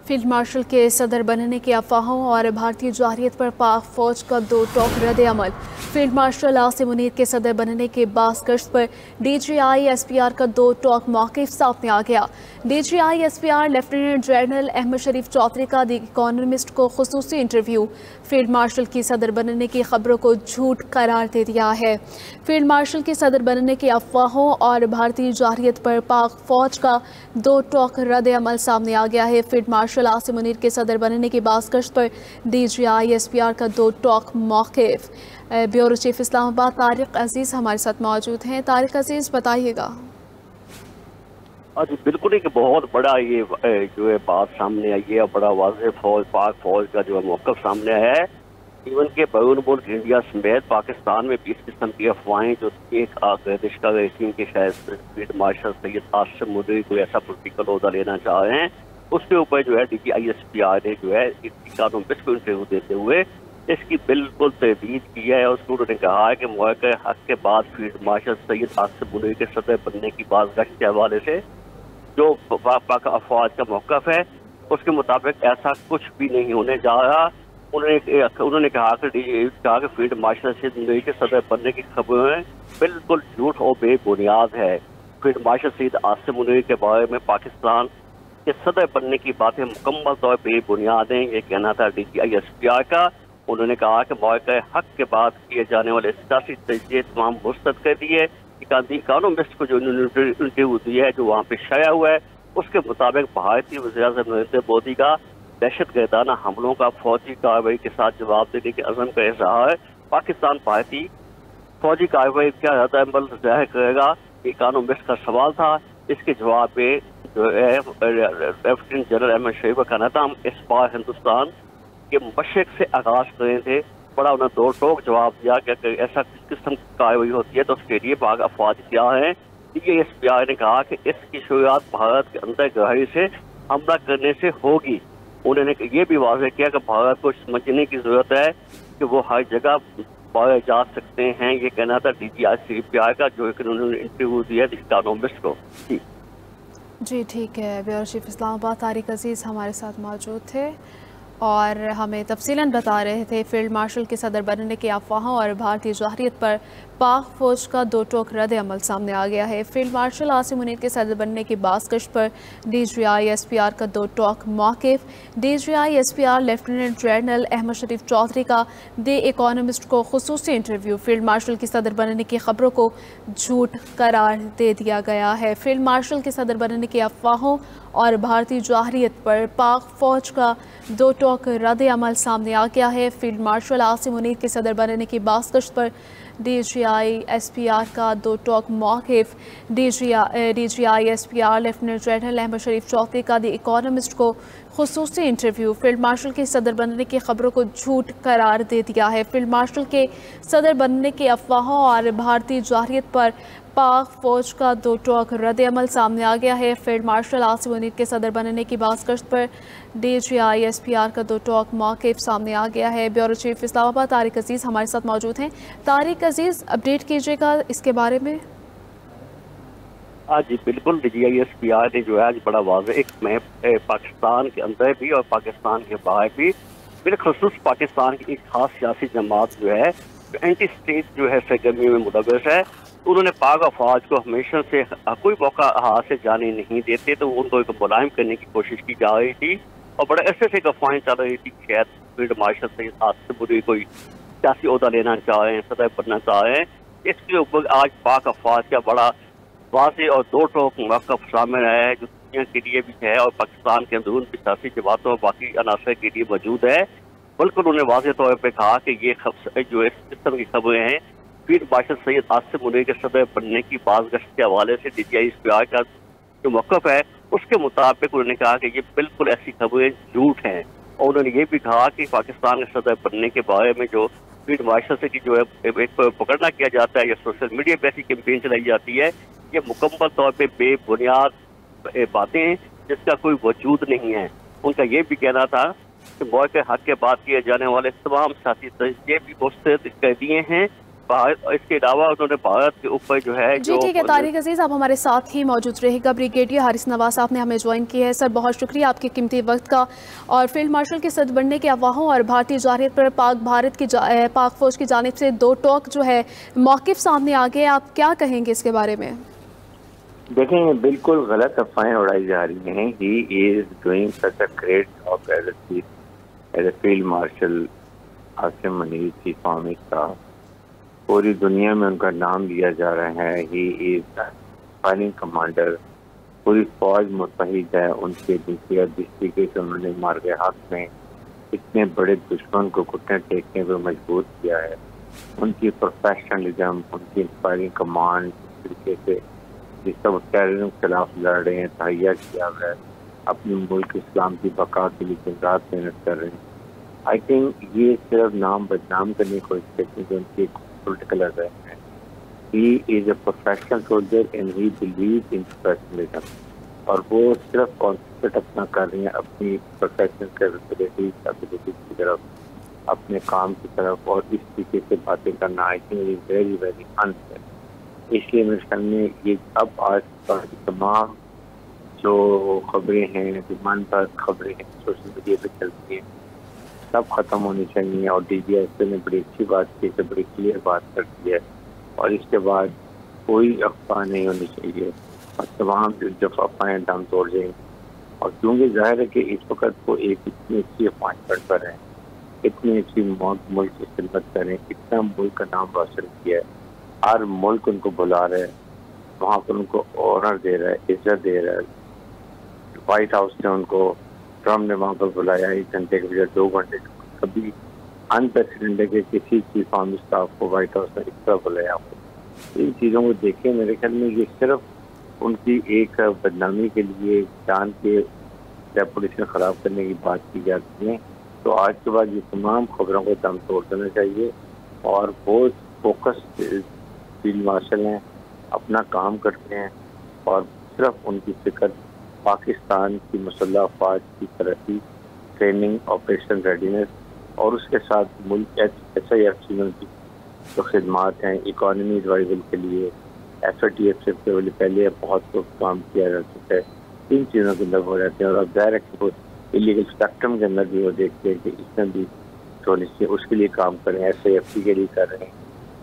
Field marshal के सदर बनने की अफवाहों और भारतीय जारहियत पर पाक फौज का दो टोक रद्द अमल। फील्ड मार्शल आसिम मुनीर के सदर बनने के बाद गश्त पर DGI-SPR का दो टोक मौक़िफ़ सामने आ गया। DGI-SPR लेफ्टिनेंट जनरल अहमद शरीफ चौधरी का द इकोनॉमिस्ट को खुसूसी इंटरव्यू। फील्ड मार्शल की सदर बनने की खबरों को झूठ करार दे दिया है। फील्ड मार्शल के सदर बनने की अफवाहों और भारतीय जारहियत पर पाक फौज का दो टोक रद्द अमल सामने आ गया है। फील्ड मार्शल आसिम मुनीर के सदर बनने की बाज़गश्त पर DGI-SPR का दो टोक मौक़िफ़। ब्यूरो चीफ इस्लामाबाद तारिक अजीज़ हमारे साथ मौजूद हैं। तारिक अजीज़, बताइएगा। जी बिल्कुल, एक बहुत बड़ा ये जो है बात सामने आई है और बड़ा वाज़ेह पाक फौज का जो है मौक़िफ़ सामने आया है। इवन के बैरून मुल्क इंडिया समेत पाकिस्तान में भी इस किस्म की अफवाहें जो एक गर्दिश कर रही थी कि शायद फील्ड मार्शल सैयद आसिम मुनीर कोई ऐसा पोलिटिकल ओहदा लेना चाह रहे हैं, उसके ऊपर जो है DGI-SPR ने जो है इकोनॉमिस्ट को इंटरव्यू देते हुए इसकी बिल्कुल तरदीद की है। और उसको उन्होंने कहा है कि मुआक़े हक के बाद फील्ड मार्शल सैयद आसिम मुनीर के सदर बनने की बाज़गश्त के हवाले से जो पाक अफवाज का मौक़िफ़ है उसके मुताबिक ऐसा कुछ भी नहीं होने जा रहा। उन्होंने कहा कि फील्ड मार्शल सैयद मुनीर के सदर बनने की खबरें बिल्कुल झूठ और बेबुनियाद है। फील्ड मार्शल सैयद आसिम मुनीर के बारे में पाकिस्तान के सदर बनने की बातें मुकम्मल तौर पर बेबुनियाद हैं, ये कहना था DGI-SPR का। उन्होंने कहा कि मौक़े हक के बाद किए जाने वाले सियासी तजज़िये तमाम मुस्तरद कर दिए। इकोनॉमिस्ट को जो इंटरव्यू दिया है जो वहाँ पे शाया हुआ है उसके मुताबिक भारतीय वज़ीर-ए-आज़म नरेंद्र मोदी का दहशत गर्दाना हमलों का फौजी कार्रवाई के साथ जवाब देने के अज़म का इज़हार है। पाकिस्तान भारतीय फौजी कार्रवाई क्या रद्द-ए-अमल ज़ाहिर करेगा, इकोनॉमिस्ट का सवाल था। इसके जवाब में जो है लेफ्टिनेंट जनरल अहमद शरीफ का कहना था हम इस बार हिंदुस्तान के मशरक़ से आगाज़ करें थे। बड़ा उन्हें दो टोक जवाब दिया कि ऐसा किस किस्म की कार्रवाई होती है तो उसके लिए पाक अफवाज क्या है। DGI-SPR ने कहा कि इसकी शुरुआत भारत के अंदर गहराई से हमला करने से होगी। उन्होंने ये भी वाज़ेह किया कि भारत को समझने की ज़रूरत है कि वो हर जगह पाए जा सकते हैं। ये कहना था DGI-SPR का जो उन्होंने इंटरव्यू दिया इकोनॉमिस्ट को। जी ठीक है। ब्यूरो चीफ इस्लामाबाद तारिक अजीज़ हमारे साथ मौजूद थे और हमें तफसीलन बता रहे थे फील्ड मार्शल के सदर बनने की अफवाहों और भारतीय जारहियत पर पाक फौज का दो टोक रद्द अमल सामने आ गया है। फील्ड मार्शल आसिम मुनीर के सदर बनने की बाज़गश्त पर DGI-SPR का दो टोक मौक़िफ़। DGI-SPR लेफ्टिनेंट जनरल अहमद शरीफ चौधरी का द इकोनॉमिस्ट को खुसूसी इंटरव्यू। फील्ड मार्शल के सदर बनने की खबरों को झूठ करार दे दिया गया है। फील्ड मार्शल के सदर बनने की अफवाहों और भारतीय जारहियत पर पाक फौज का दो टोक रद्द अमल सामने आ गया है। फील्ड मार्शल आसिम मुनीर के सदर बनने की बाज़गश्त पर DGI-SPR का दो टोक मौक़िफ़। DGI-SPR लेफ्टिनेंट जनरल अहमद शरीफ चौधरी का द इकोनॉमिस्ट को खुसूसी इंटरव्यू। फील्ड मार्शल के सदर बनने की खबरों को झूठ करार दे दिया है। फील्ड मार्शल के सदर बनने की अफवाहों और भारतीय जारहियत पर पाक फौज का दो टोक रद्द अमल सामने आ गया है। फील्ड मार्शल आसिम मुनीर के सदर बनने की बाज़गश्त पर DGI-SPR का दो टोक मौक़िफ़ सामने आ गया है। ब्यूरो चीफ इस्लामाबाद तारिक अजीज़ हमारे साथ मौजूद हैं। तारिक अजीज़, अपडेट कीजिएगा इसके बारे में। जी बिल्कुल, DGI-SPR ने जो है आज बड़ा वाज़ेह एक मैप पाकिस्तान के अंदर भी और पाकिस्तान के बाहर भी बिलखुसूस पाकिस्तान की एक खास सियासी जमात जो है एंटी स्टेट जो है सरगर्मी में मुलव्वस है। उन्होंने पाक अफवाज को हमेशा से कोई मौका हाथ से जाने नहीं देते, तो उनको एक मुलायम करने की कोशिश की जा रही थी और बड़े अरसे से अफवाहें चल रही थी शायद फील्ड मार्शल सैयद आसिम मुनीर कोई सियासी ओहदा लेना चाह रहे हैं, सदर बनना चाह रहे हैं। इसके ऊपर आज पाक अफवाज का बड़ा वाज़ेह और दो टोक मौक़िफ़ सामने आया है जो दुनिया के लिए भी है और पाकिस्तान के अंदरून भी सियासी जमातों और बाकी अनासर के लिए मौजूद है। बिल्कुल उन्होंने वाज़ेह तौर पर कहा कि ये जो इस किस्म की खबरें हैं फील्ड मार्शल सैयद आसिम मुनीर के सदर बनने की बाज़गश्त के हवाले से DGI-SPR का जो मौक़िफ़ है उसके मुताबिक उन्होंने कहा कि ये बिल्कुल ऐसी खबरें झूठ हैं। और उन्होंने ये भी कहा कि पाकिस्तान के सदर बनने के बारे में जो फील्ड मार्शल से की जो है एक पकड़ना किया जाता है या सोशल मीडिया पर ऐसी कैंपेन चलाई जाती है, ये मुकम्मल तौर पर बेबुनियाद बातें हैं जिसका कोई वजूद नहीं है। उनका ये भी कहना था कि मौक़े हक के बाद किए जाने वाले तमाम सियासी तजज़िये भी मुस्तरद कर दिए हैं اس کے علاوہ انہوں نے بھارت کے اوپر جو ہے جی ٹھیک ہے طارق عزیز، آپ ہمارے ساتھ ہی موجود رہے گا۔ بریگیڈیئر حارث نواز صاحب نے ہمیں جوائن کی ہے۔ سر بہت شکریہ آپ کے قیمتی وقت کا، اور فیلڈ مارشل کے صدر بننے کے افواہوں اور بھارتی جارحیت پر پاک فوج کی جانب سے دو ٹوک جو ہے موقف سامنے آ گئے، آپ کیا کہیں گے اس کے بارے میں؟ دیکھیں بالکل غلط افواہیں اڑائی جا رہی ہیں۔ He is doing such a great job as a field marshal Asim Munir chief army staff, پوری دنیا میں ان کا نام لیا جا رہا ہے۔ ہی از فائرنگ کمانڈر، پوری فوج متحد ہے ان کے دوسری، جس طریقے سے انہوں نے مار کے حق میں اتنے بڑے دشمن کو گھٹنے ٹیکنے پہ مجبور کیا ہے۔ ان کی پروفیشنلزم، ان کی انسپائرنگ کمانڈ، اس طریقے سے جس طرح وہ ٹیررزم کے خلاف لڑ رہے ہیں، تہیا کیا ہے، اپنے ملک اسلام کی بقا کے لیے دن رات محنت کر رہے ہیں۔ آئی تھنک یہ صرف نام بدنام کرنے کی کوشش کرتے ہیں کہ ان کی پولیٹیکل اہداف ہے۔ He is a professional soldier and he believe in professionalism, اور وہ صرف کانسنٹریٹ اپنا کر رہے ہیں اپنی پروفیشنل کیپیبلٹی کی طرف، اپنے کام کی طرف، اور اس طریقے سے باتیں کرنا I think is very very unfair. اس لیے میرے خیال میں یہ اب آج تمام جو خبریں ہیں، جو من پرست خبریں ہیں سوشل میڈیا پہ چلتی ہیں، سب ختم ہونی چاہیے۔ اور ڈی جی ایس پی نے بڑی اچھی بات کی، بڑی کلیئر بات کر دی ہے، اور اس کے بعد کوئی افواہ نہیں ہونی چاہیے، اور تمام جو افواہیں دم توڑ جائیں۔ اور کیونکہ ظاہر ہے کہ اس وقت وہ ایک اتنی اچھی اپوائنٹمنٹ پر ہیں، اتنی اچھی ملک کی خدمت کریں، اتنا ملک کا نام روشن کیا ہے، ہر ملک ان کو بلا رہا ہے، وہاں پر ان کو آنر دے رہا ہے، عزت دے رہا ہے۔ وائٹ ہاؤس نے ان کو، ٹرمپ نے وہاں پر بلایا 1 گھنٹے کے بجائے 2 گھنٹے، کبھی انپریسیڈنٹڈ ہے کہ کسی چیف آرمی اسٹاف کو وائٹ ہاؤس نے اس طرح بلایا ہو۔ ان چیزوں کو دیکھیں، میرے خیال میں یہ صرف ان کی ایک بدنامی کے لیے، جان کے ریپوٹیشن خراب کرنے کی بات کی جاتی ہے۔ تو آج کے بعد یہ تمام خبروں کو دم توڑ دینا چاہیے، اور بہت فوکس فیلڈ مارشل ہیں، اپنا کام کرتے ہیں، اور صرف ان کی فکر پاکستان کی مسلح افواج کی ترقی، ٹریننگ، آپریشن ریڈینس، اور اس کے ساتھ ملک ایس آئی ایف سی کی جو خدمات ہیں، اکانومی ریوائول کے لیے، ایف اے ٹی ایف سے پہلے بہت کام کیا جا چکا ہے، ان چیزوں کے اندر ہو جاتے ہیں۔ اور اب ظاہر ہے کہ وہ ایلیگل اسپیکٹرم کے اندر بھی وہ دیکھتے ہیں کہ اس میں بھی ہونی چاہیے، اس کے لیے کام کریں، ایس آئی ایف سی کے لیے کر رہے ہیں،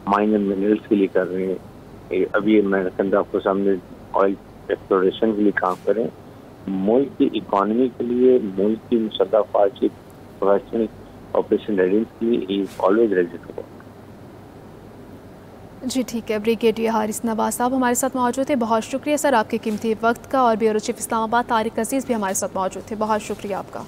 مائن اینڈ منرلس کے لیے کر رہے ہیں، ابھی میں آپ کو سامنے آئل ایکسپلوریشن کے لیے کام کریں، ملک کی اکانومی کے لیے، ملک کی مسلح افواج کی پروفیشنل آپریشن ریڈینس کے لیے is always ready to work. جی ٹھیک ہے، بریگیڈیئر حارث نواز صاحب ہمارے ساتھ موجود تھے، بہت شکریہ سر آپ کے قیمتی وقت کا، اور بیورو چیف اسلام آباد طارق عزیز بھی ہمارے ساتھ موجود تھے، بہت شکریہ آپ کا۔